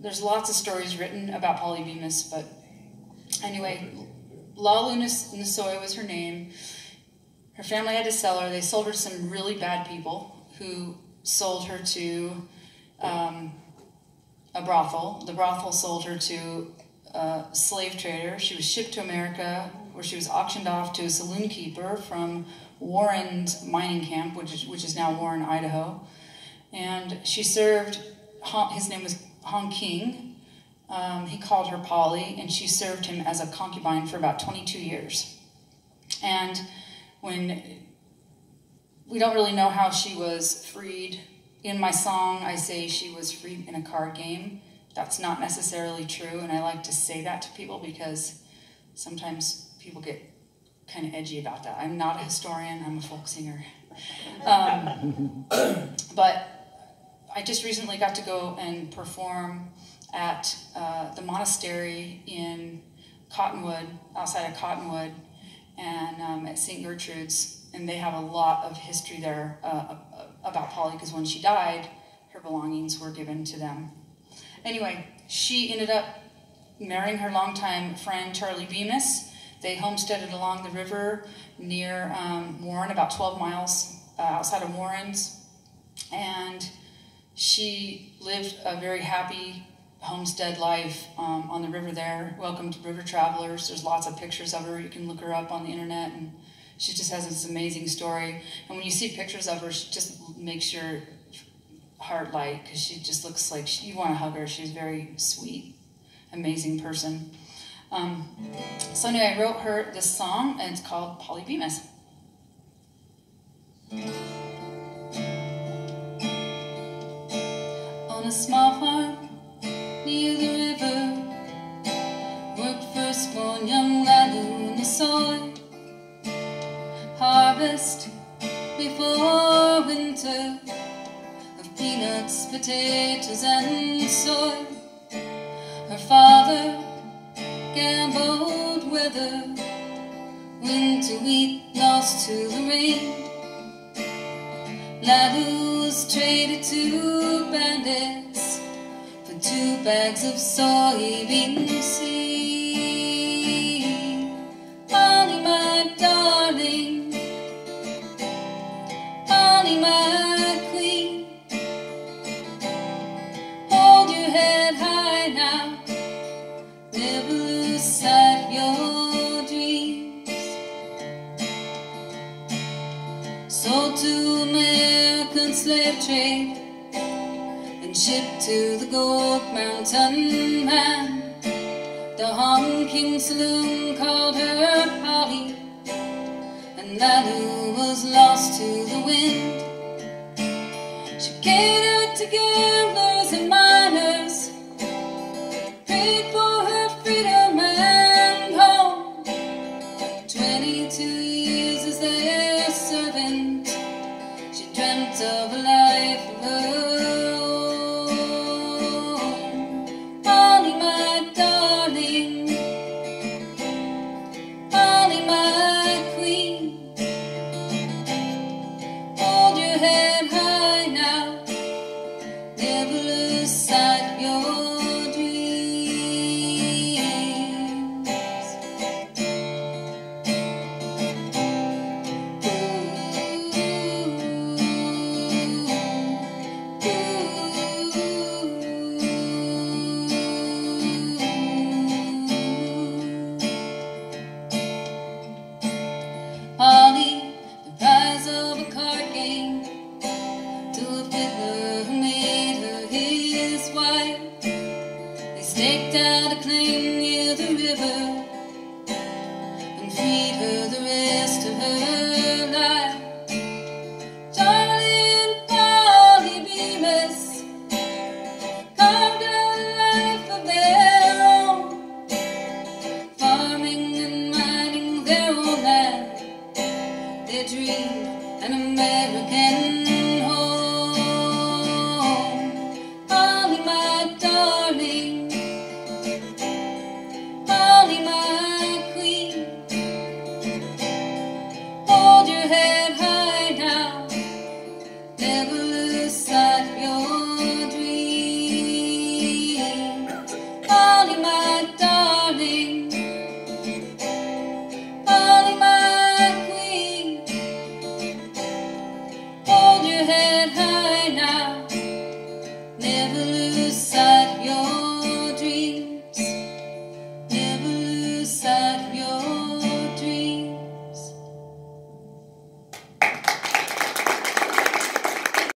there's lots of stories written about Polly Bemis, but anyway, Lalu Nasoy was her name. Her family had to sell her. They sold her to some really bad people who sold her to a brothel. The brothel sold her to a slave trader. She was shipped to America, where she was auctioned off to a saloon keeper from Warren's mining camp, which is now Warren, Idaho. And she served, his name was Hong King. He called her Polly, and she served him as a concubine for about 22 years. And when we don't really know how she was freed. In my song, I say she was freed in a card game. That's not necessarily true, and I like to say that to people because sometimes people get kind of edgy about that. I'm not a historian, I'm a folk singer. But I just recently got to go and perform at the monastery in Cottonwood, outside of Cottonwood, and at St. Gertrude's, and they have a lot of history there about Polly, because when she died, her belongings were given to them. Anyway, she ended up marrying her longtime friend, Charlie Bemis. They homesteaded along the river near Warren, about 12 miles outside of Warren's, and she lived a very happy homestead life on the river there. Welcome to river travelers. There's lots of pictures of her. You can look her up on the internet, and she just has this amazing story. And when you see pictures of her, she just makes your heart light, because she just looks like you want to hug her. She's a very sweet, amazing person. So anyway, I wrote her this song, and it's called Polly Bemis. On a small farm near the river, worked firstborn young Lalu Nasoy. Harvest before winter of peanuts, potatoes, and soy. Her father gambled weather, winter wheat lost to the rain. Lalu was traded to bandits for 2 bags of soybean seed. Polly, my darling, Polly, my queen, hold your head high now, never lose sight of your dreams. Sold to American slave trade, and shipped to the Gold Mountain man. The Hong King saloon called her Polly, and Lalu was lost to the wind. She catered to gamblers and miners, prayed for her freedom and home. 22 years as their servant, she dreamt of a life of her own. Polly, my darling, Polly, my queen, hold your head high now, never lose sight of your dreams. Polly, the prize of a card game, to a fiddler who made her his wife. They staked out a claim